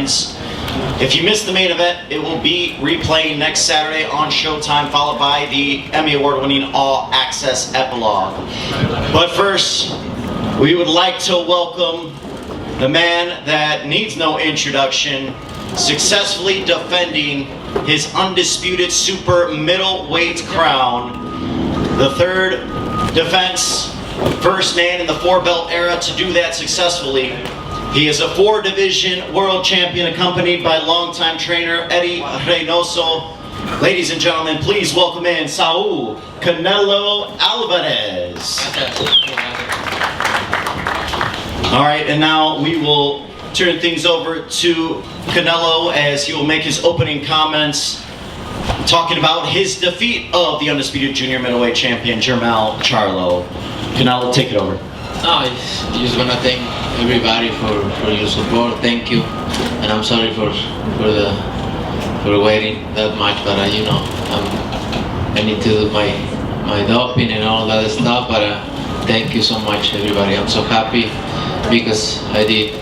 If you missed the main event, it will be replaying next Saturday on Showtime, followed by the Emmy Award-winning All Access Epilogue. But first, we would like to welcome the man that needs no introduction, successfully defending his undisputed super middleweight crown, the third defense, first man in the four-belt era to do that successfully. He is a four-division world champion accompanied by longtime trainer Eddie Reynoso. Ladies and gentlemen, please welcome in Saul Canelo Alvarez. All right, and now we will turn things over to Canelo as he will make his opening comments talking about his defeat of the undisputed junior middleweight champion Jermell Charlo. Canelo, take it over. No, I just want to thank everybody for your support. Thank you, and I'm sorry for waiting that much, but you know, I need to do my doping and all that stuff. But thank you so much, everybody. I'm so happy because I did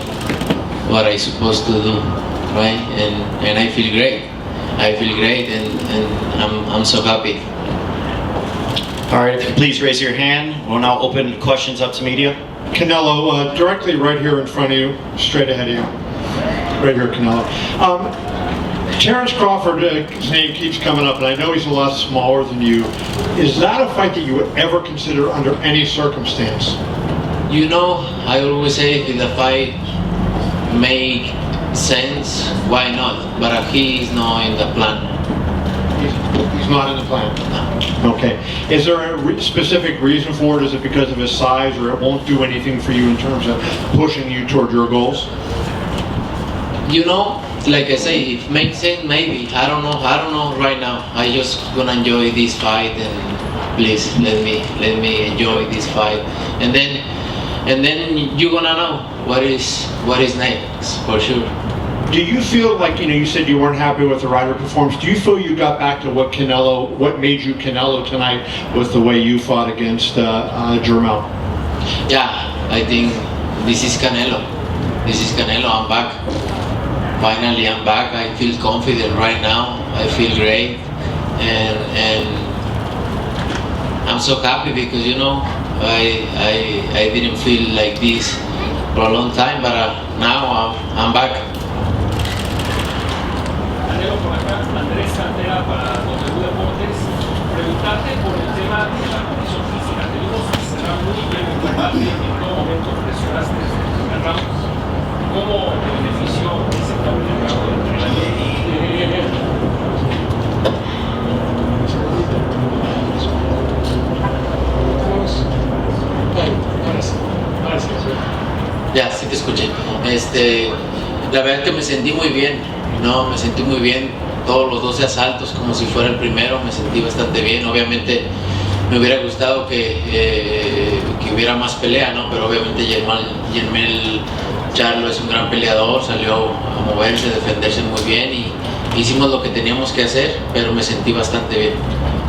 what I supposed to do, right? And I feel great. I feel great, and I'm so happy. All right, if you please raise your hand. We'll now open questions up to media. Canelo, directly right here in front of you, straight ahead of you. Right here, Canelo. Terrence Crawford, his name keeps coming up, and I know he's a lot smaller than you. Is that a fight that you would ever consider under any circumstance? You know, I always say if the fight make sense, why not? But he is not in the plan. He's not in the plan? No. Okay. Is there a specific reason for it? Is it because of his size, or it won't do anything for you in terms of pushing you toward your goals? You know, like I say, if it makes sense, maybe. I don't know right now. I just gonna enjoy this fight, and please let me enjoy this fight, and then you're gonna know what is next for sure. Do you feel like, you said you weren't happy with the Ryder performance. Do you feel you got back to what made you Canelo tonight with the way you fought against Jermell? Yeah, I think this is Canelo. This is Canelo. I'm back. Finally, I'm back. I feel confident right now. I feel great, and I'm so happy because I didn't feel like this for a long time, but now I'm back. Por acá, Andrés Cantera para W Deportes, preguntarte por el tema de la condición física. Te vimos cerrar muy bien el combate, en todo momento presionaste desde el primer round. ¿Cómo te benefició ese cambio de grado de entrenamiento? Ya, sí te escuché. La verdad que me sentí muy bien. No, me sentí muy bien, todos los 12 asaltos como si fuera el primero, me sentí bastante bien. Obviamente me hubiera gustado que hubiera más pelea, ¿no? Pero obviamente Jermell Charlo es un gran peleador, salió a moverse, a defenderse muy bien y hicimos lo que teníamos que hacer, pero me sentí bastante bien.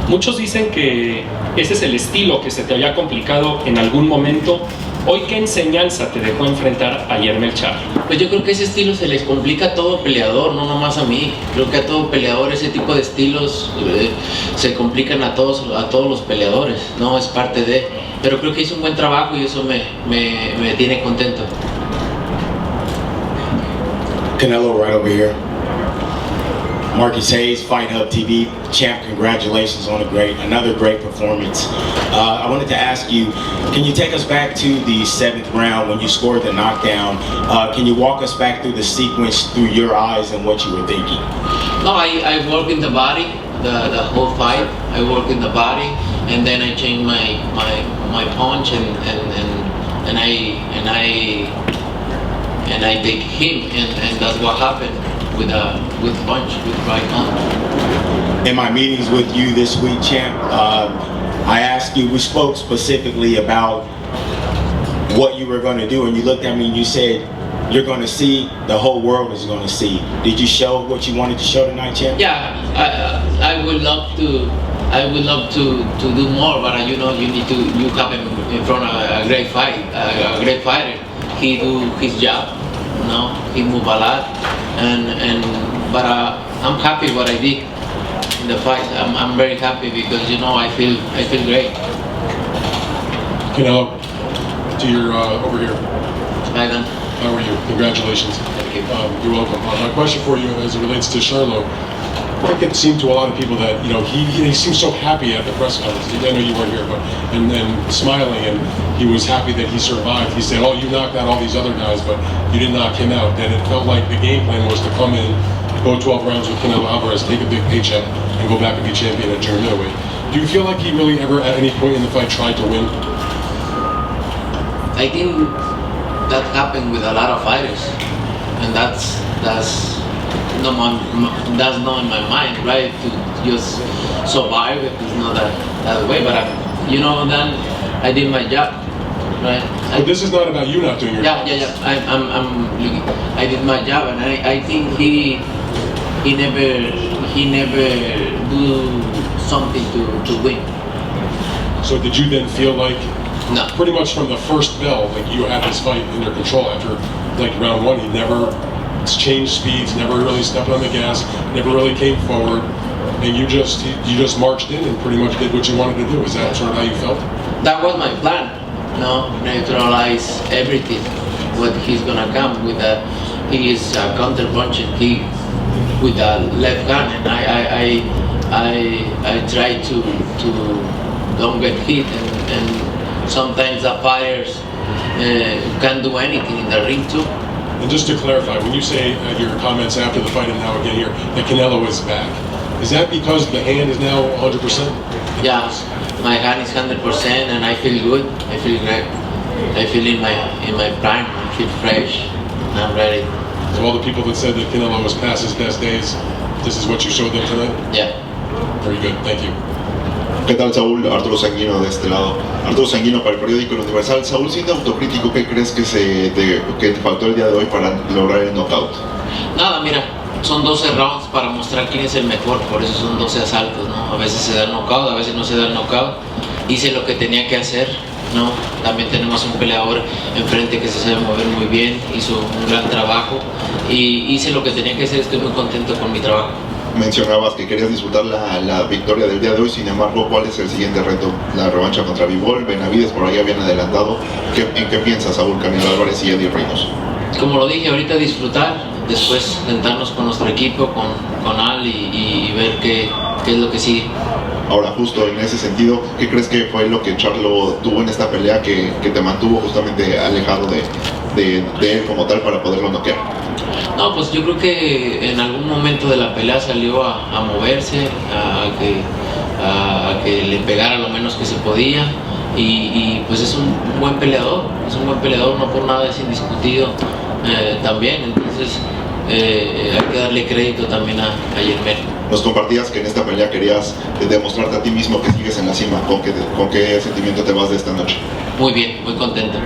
Muchos dicen que ese es el estilo que se te había complicado en algún momento. Hoy, ¿qué enseñanza te dejó enfrentar a Jermell Charlo? Pues yo creo que ese estilo se les complica a todo peleador, no nomás a mí. Creo que a todo peleador ese tipo de estilos se complican a todos los peleadores, no es parte de. Pero creo que hizo un buen trabajo y eso me tiene contento. Canelo, right over here. Marquis Hayes, Fight Hub TV, champ, congratulations on another great performance. I wanted to ask you, can you take us back to the 7th round when you scored the knockdown? Can you walk us back through the sequence through your eyes and what you were thinking? No, I work in the body, the whole fight. I work in the body, and then I change my punch and I take him, and that's what happened. With right punch. In my meetings with you this week, champ, I asked you, we spoke specifically about what you were going to do, and you looked at me and you said, you're going to see, the whole world is going to see. Did you show what you wanted to show tonight, champ? Yeah, I would love to do more, but you have him in front of a great fighter. He do his job. No, he moved a lot, but I'm happy what I did in the fight. I'm very happy because I feel great. Canelo, to your over here. Hi, Dan. How are you? Congratulations. Thank you. You're welcome. My question for you, as it relates to Charlo, I think it seemed to a lot of people that he seemed so happy at the press conference. I know you weren't here, but and smiling, and he was happy that he survived. He said, "Oh, you knocked out all these other guys, but you didn't knock him out." And it felt like the game plan was to come in, go 12 rounds with Canelo Alvarez, take a big paycheck, and go back and be champion at junior middleweight. Do you feel like he really ever, at any point in the fight, tried to win? I think that happened with a lot of fighters, and that's not in my mind, right? To just survive, it's not that way. But then I did my job, right? But this is not about you not doing your job. Yeah. I did my job, and I think he never do something to win. So did you then feel like, No. pretty much from the first bell, like you had this fight in your control after like round one, he never changed speeds, never really stepped on the gas, never really came forward, and you just marched in and pretty much did what you wanted to do? Is that sort of how you felt? That was my plan. Neutralize everything. What he's gonna come with he is counter punching. He with the left hand, and I try to don't get hit, and sometimes the fighters can't do anything in the ring too. And just to clarify, when you say your comments after the fight and now again here, that Canelo is back, is that because the hand is now 100%? Yeah, my hand is 100%, and I feel good. I feel great. I feel in my prime. I feel fresh. I'm ready. So all the people that said that Canelo was past his best days, this is what you showed them tonight? Yeah. Very good, thank you. ¿Qué tal, Saúl? Arturo Sanguino de este lado. Arturo Sanguino para el periódico El Universal. Saúl, siendo autocrítico, ¿qué crees que te faltó el día de hoy para lograr el knockout? Nada, mira, son 12 rounds para mostrar quién es el mejor, por eso son 12 asaltos, ¿no? A veces se da el knockout, a veces no se da el knockout. Hice lo que tenía que hacer, ¿no? También tenemos un peleador enfrente que se sabe mover muy bien, hizo un gran trabajo y hice lo que tenía que hacer, estoy muy contento con mi trabajo. Mencionabas que querías disfrutar la victoria del día de hoy, sin embargo, ¿cuál es el siguiente reto? La revancha contra Bivol, Benavides por ahí habían adelantado. ¿En qué piensas, Saúl Canelo Álvarez y Eddie Reynos? Como lo dije ahorita, disfrutar, después sentarnos con nuestro equipo, con Al y ver qué es lo que sigue. Ahora, justo en ese sentido, ¿qué crees que fue lo que Charlo tuvo en esta pelea que te mantuvo justamente alejado de él como tal para poderlo noquear? No, pues yo creo que en algún momento de la pelea salió a moverse, a que le pegara lo menos que se podía y pues es un buen peleador, no por nada es indiscutido también, entonces hay que darle crédito también a Jermel. Nos compartías que en esta pelea querías demostrarte a ti mismo que sigues en la cima. ¿Con qué sentimiento te vas de esta noche? Muy bien, muy contento.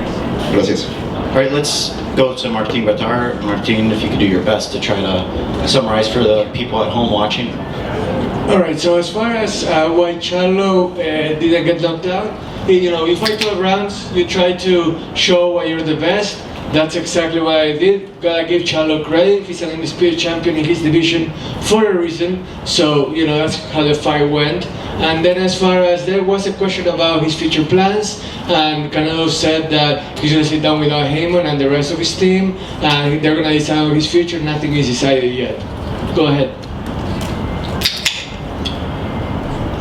Gracias. All right, let's go to Martin Batar. Martin, if you could do your best to try to summarize for the people at home watching. All right, so as far as why Charlo didn't get knocked out, you fight 12 rounds, you try to show why you're the best. That's exactly what I did. Gotta give Charlo credit. He's an undisputed champion in his division for a reason. So, that's how the fight went. And then as far as there was a question about his future plans, and Canelo said that he's gonna sit down with Al Heyman and the rest of his team, and they're gonna decide on his future. Nothing is decided yet. Go ahead.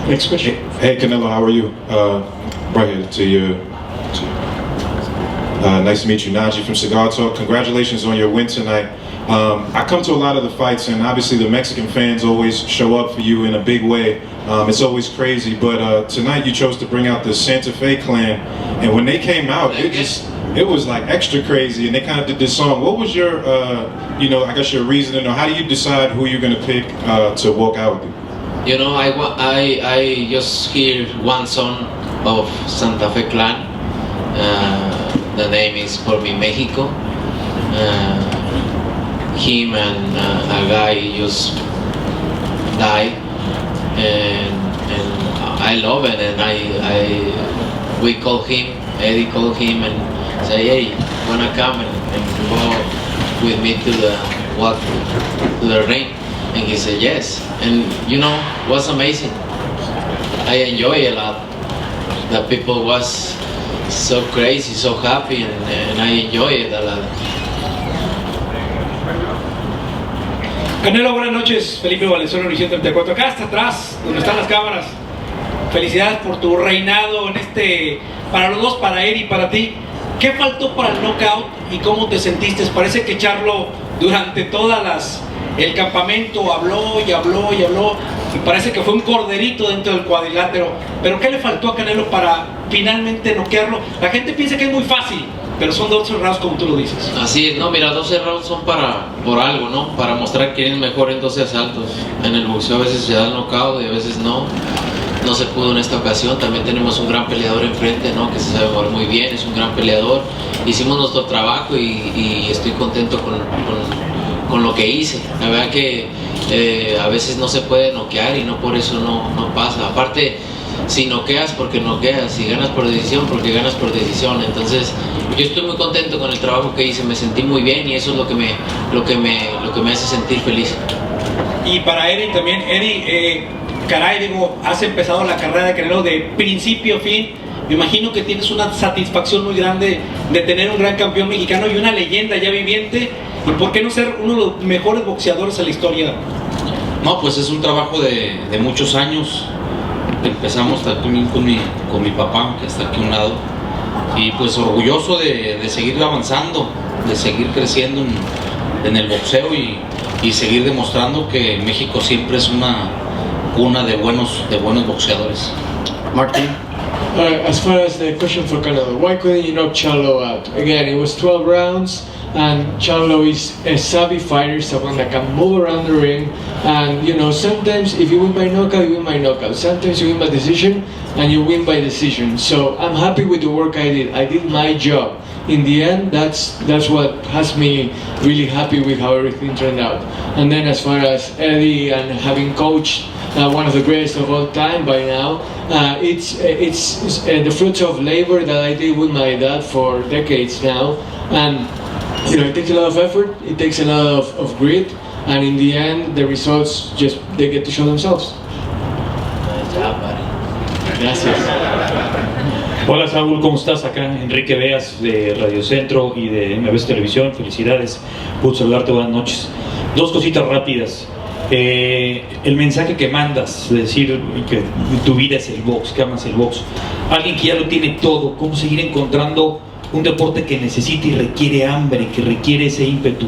Next question. Hey Canelo, how are you? Right here to you. Nice to meet you, Najee from Cigar Talk. Congratulations on your win tonight. I come to a lot of the fights, and obviously the Mexican fans always show up for you in a big way. It's always crazy, but tonight you chose to bring out the Santa Fe clan, and when they came out, it was like extra crazy, and they kind of did this song. What was your, I guess your reasoning, or how do you decide who you're gonna pick to walk out with you? I just hear one song of Santa Fe clan. The name is Por Mi Mexico. Him and a guy just died, and I love it, and we call him, Eddie called him and say, hey, wanna come and go with me to the ring? And he said yes. And you know, it was amazing. I enjoy a lot. The people was so crazy, so happy, and I enjoy it a lot. Canelo, buenas noches. Felipe Valenzuela, Univisión 34. Acá hasta atrás, donde están las cámaras. Felicidades por tu reinado en para los dos, para él y para ti. ¿Qué faltó para el knockout y cómo te sentiste? Parece que Charlo durante el campamento habló y habló y habló y parece que fue un corderito dentro del cuadrilátero. Pero ¿qué le faltó a Canelo para finalmente noquearlo? La gente piensa que es muy fácil, pero son 12 rounds como tú lo dices. Así es, no, mira, 12 rounds son por algo, ¿no? Para mostrar quién es mejor en 12 asaltos. En el boxeo a veces se da el knockout y a veces no. No se pudo en esta ocasión. También tenemos un gran peleador enfrente, ¿no? Que se sabe mover muy bien, es un gran peleador. Hicimos nuestro trabajo y estoy contento con lo que hice. La verdad que a veces no se puede noquear y no por eso no pasa. Aparte, si noqueas porque noqueas, si ganas por decisión porque ganas por decisión. Entonces yo estoy muy contento con el trabajo que hice, me sentí muy bien y eso es lo que me hace sentir feliz. Y para Eddie también, Eddie, caray, digo, has empezado la carrera de Canelo de principio a fin. Me imagino que tienes una satisfacción muy grande de tener un gran campeón mexicano y una leyenda ya viviente. ¿Y por qué no ser uno de los mejores boxeadores en la historia? No, pues es un trabajo de muchos años. Empezamos también con mi papá, que está aquí a un lado. Y pues orgulloso de seguir avanzando, de seguir creciendo en el boxeo y seguir demostrando que México siempre es una cuna de buenos boxeadores. Martin? As far as the question for Canelo, why couldn't you knock Charlo out? Again, it was 12 rounds, and Charlo is a savvy fighter, someone that can move around the ring. And you know, sometimes if you win by knockout, you win by knockout. Sometimes you win by decision, and you win by decision. So I'm happy with the work I did. I did my job. In the end, that's what has me really happy with how everything turned out. And then as far as Eddie and having coached one of the greatest of all time by now, it's the fruits of labor that I did with my dad for decades now. And you know, it takes a lot of effort, it takes a lot of grit, and in the end, the results they get to show themselves. Nice job, buddy. Gracias. Hola Saúl, ¿cómo estás? Acá Enrique Beas de Radio Centro y de MBS Televisión, felicidades, puedo saludarte, buenas noches. Dos cositas rápidas. El mensaje que mandas, de decir que tu vida es el box, que amas el box. Alguien que ya lo tiene todo, ¿cómo seguir encontrando un deporte que necesita y requiere hambre, que requiere ese ímpetu?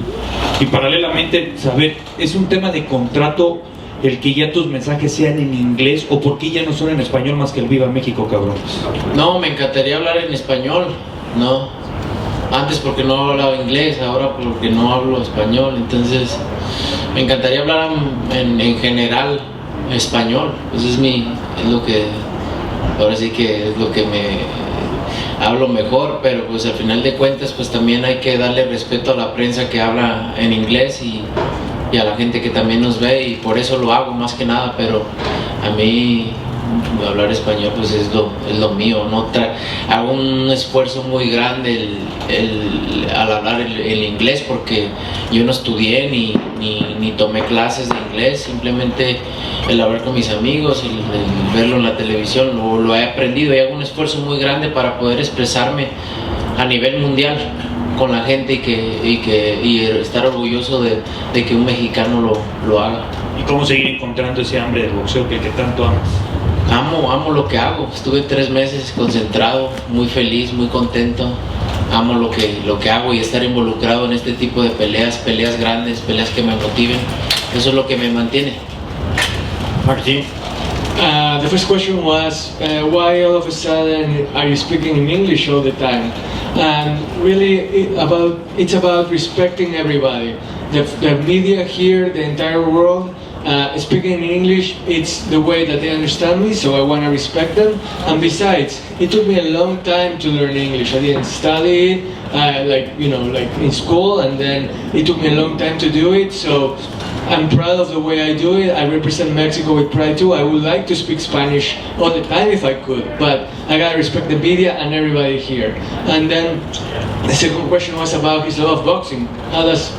Y paralelamente, saber, ¿es un tema de contrato el que ya tus mensajes sean en inglés o por qué ya no son en español más que el Viva México, cabrones? No, me encantaría hablar en español, ¿no? Antes porque no hablaba inglés, ahora porque no hablo español, entonces me encantaría hablar en general español. Pues es lo que, ahora sí que es lo que me hablo mejor, pero pues al final de cuentas pues también hay que darle respeto a la prensa que habla en inglés y a la gente que también nos ve, y por eso lo hago más que nada. Pero a mí hablar español pues es lo mío, ¿no? Hago un esfuerzo muy grande al hablar el inglés, porque yo no estudié ni tomé clases de inglés, simplemente el hablar con mis amigos, el verlo en la televisión, lo he aprendido, y hago un esfuerzo muy grande para poder expresarme a nivel mundial con la gente y estar orgulloso de que un mexicano lo haga. ¿Y cómo seguir encontrando ese hambre del boxeo que tanto amas? Amo lo que hago. Estuve 3 meses concentrado, muy feliz, muy contento. Amo lo que hago, y estar involucrado en este tipo de peleas grandes, peleas que me motiven. Eso es lo que me mantiene. Martin? The first question was, why all of a sudden are you speaking in English all the time? And really, it's about respecting everybody. The media here, the entire world, speaking in English, it's the way that they understand me, so I want to respect them. And besides, it took me a long time to learn English. I didn't study it, like in school, and then it took me a long time to do it. So I'm proud of the way I do it. I represent Mexico with pride too. I would like to speak Spanish all the time if I could, but I gotta respect the media and everybody here. And then the second question was about his love of boxing. How does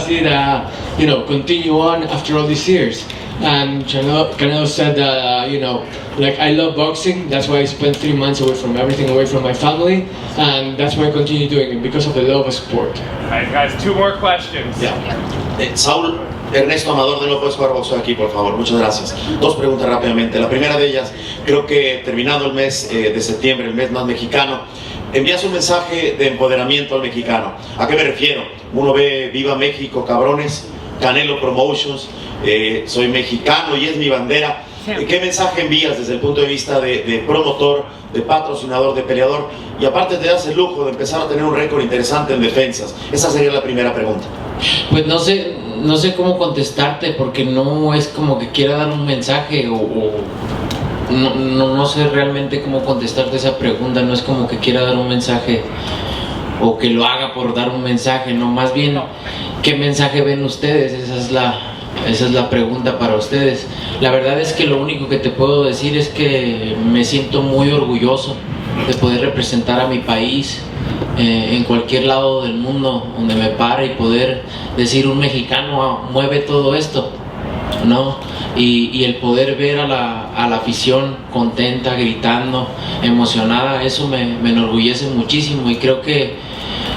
it continue on after all these years? And Canelo said that like, I love boxing. That's why I spent 3 months away from everything, away from my family, and that's why I continue doing it, because of the love of sport. All right, guys, 2 more questions. Saúl, Ernesto Amador de López jugar boxeo aquí, por favor. Muchas gracias. 2 preguntas rápidamente. La primera de ellas, creo que terminado el mes de septiembre, el mes más mexicano, envías un mensaje de empoderamiento al mexicano. ¿A qué me refiero? Uno ve Viva México, cabrones, Canelo Promotions, soy mexicano y es mi bandera. ¿Qué mensaje envías desde el punto de vista de promotor, de patrocinador, de peleador? Y aparte te das el lujo de empezar a tener un récord interesante en defensas. Esa sería la primera pregunta. Pues no sé cómo contestarte, porque no es como que quiera dar un mensaje no sé realmente cómo contestarte esa pregunta. No es como que quiera dar un mensaje o que lo haga por dar un mensaje, no, más bien ¿qué mensaje ven ustedes? Esa es la pregunta para ustedes. La verdad es que lo único que te puedo decir es que me siento muy orgulloso de poder representar a mi país en cualquier lado del mundo donde me pare, y poder decir un mexicano mueve todo esto, ¿no? Y el poder ver a la afición contenta, gritando, emocionada, eso me enorgullece muchísimo. Y creo que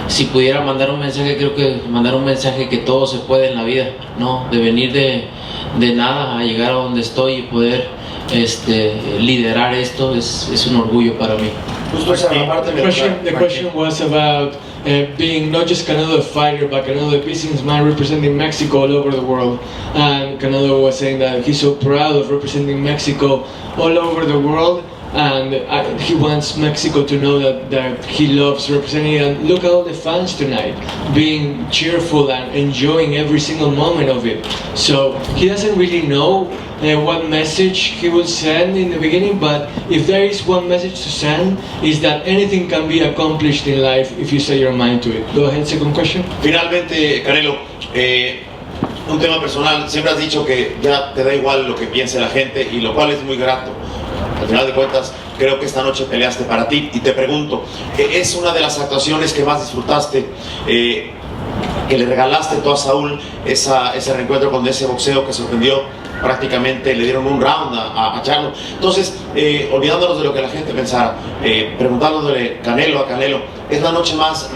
si pudiera mandar un mensaje, creo que mandar un mensaje que todo se puede en la vida, ¿no? De venir de nada a llegar a donde estoy y poder liderar esto es un orgullo para mí. The question was about being not just Canelo the fighter, but Canelo the businessman representing Mexico all over the world. And Canelo was saying that he's so proud of representing Mexico all over the world, and he wants Mexico to know that he loves representing it. And look at all the fans tonight, being cheerful and enjoying every single moment of it. So he doesn't really know what message he will send in the beginning, but if there is one message to send, is that anything can be accomplished in life if you set your mind to it. Go ahead, second question. Finalmente, Canelo, un tema personal. Siempre has dicho que ya te da igual lo que piense la gente, y lo cual es muy grato. Al final de cuentas, creo que esta noche peleaste para ti, y te pregunto, ¿es una de las actuaciones que más disfrutaste, que le regalaste tú a Saúl, ese reencuentro con ese boxeo que sorprendió? Prácticamente le dieron un round a Charlo. Entonces, olvidándonos de lo que la gente pensara, preguntándole Canelo a Canelo, ¿es la noche más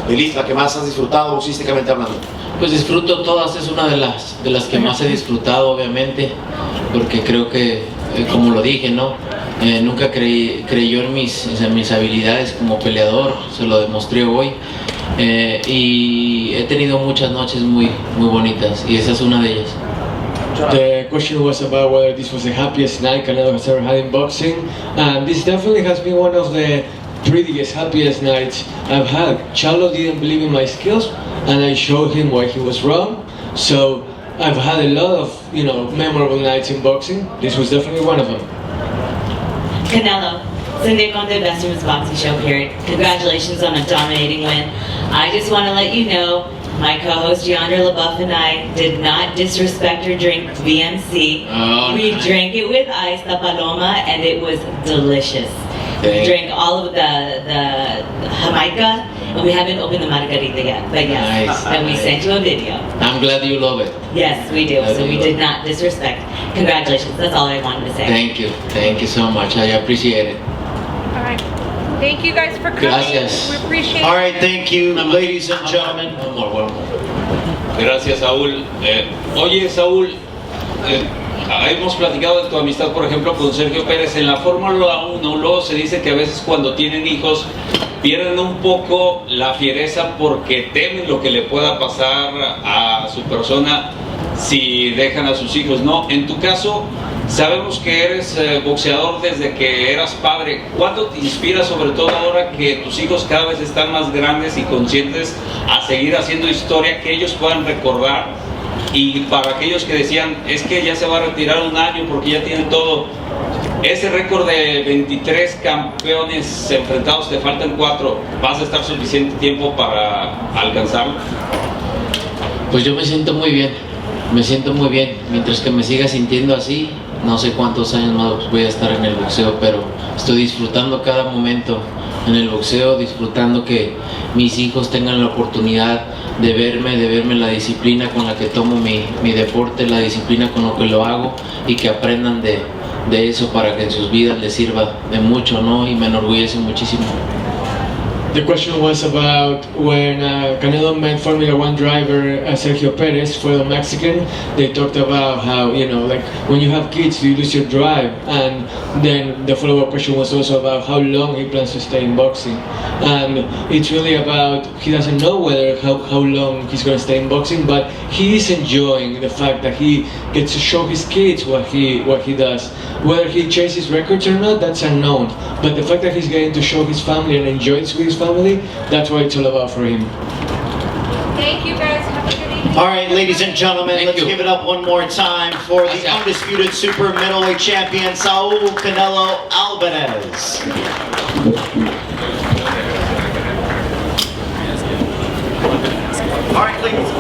feliz, la que más has disfrutado boxísticamente hablando? Pues disfruto todas, es una de las que más he disfrutado, obviamente, porque creo que, como lo dije, ¿no? Nunca creyó en mis habilidades como peleador, se lo demostré hoy, y he tenido muchas noches muy bonitas, y esa es una de ellas. The question was about whether this was the happiest night Canelo has ever had in boxing, and this definitely has been one of the prettiest, happiest nights I've had. Charlo didn't believe in my skills, and I showed him why he was wrong. So I've had a lot of, memorable nights in boxing. This was definitely one of them. Canelo, Cynthia and Jeandra, Best Women's Boxing Show, period. Congratulations on a dominating win. I just want to let you know, my co-host Jeandra, LeBeauf, and I did not disrespect or drink VMC. We drank it with ice, the Paloma, and it was delicious. We drank all of the Jamaica, and we haven't opened the margarita yet. But yes, nice, and we sent you a video. I'm glad you love it. Yes, we do. So we did not disrespect. Congratulations. That's all I wanted to say. Thank you so much. I appreciate it. All right. Thank you guys for coming. Gracias. We appreciate it. All right, thank you, ladies and gentlemen. One more. Gracias, Saúl. Oye, Saúl, hemos platicado de tu amistad, por ejemplo, con Sergio Pérez. En la Fórmula 1, luego se dice que a veces cuando tienen hijos pierden un poco la fiereza porque temen lo que le pueda pasar a su persona si dejan a sus hijos, ¿no? En tu caso, sabemos que eres boxeador desde que eras padre. ¿Cuánto te inspira, sobre todo ahora que tus hijos cada vez están más grandes y conscientes, a seguir haciendo historia que ellos puedan recordar Y para aquellos que decían, es que ya se va a retirar un año porque ya tiene todo, ese récord de 23 campeones enfrentados, te faltan 4, ¿vas a estar suficiente tiempo para alcanzarlo? Pues yo me siento muy bien, mientras que me siga sintiendo así, no sé cuántos años más voy a estar en el boxeo, pero estoy disfrutando cada momento en el boxeo, disfrutando que mis hijos tengan la oportunidad de verme la disciplina con la que tomo mi deporte, la disciplina con lo que lo hago y que aprendan de eso para que en sus vidas les sirva de mucho, ¿no? Y me enorgullece muchísimo. The question was about when Canelo met Formula One driver Sergio Perez for the Mexican. They talked about how, you know, like when you have kids, you lose your drive. And then the follow-up question was also about how long he plans to stay in boxing. And it's really about, he doesn't know whether how long he's going to stay in boxing, but he is enjoying the fact that he gets to show his kids what he does. Whether he chases records or not, that's unknown. But the fact that he's getting to show his family and enjoy it with his family, that's what it's all about for him. Thank you guys. Have a good evening. All right, ladies and gentlemen, let's give it up one more time for the undisputed super middleweight champion, Saul Canelo Alvarez. All right, ladies.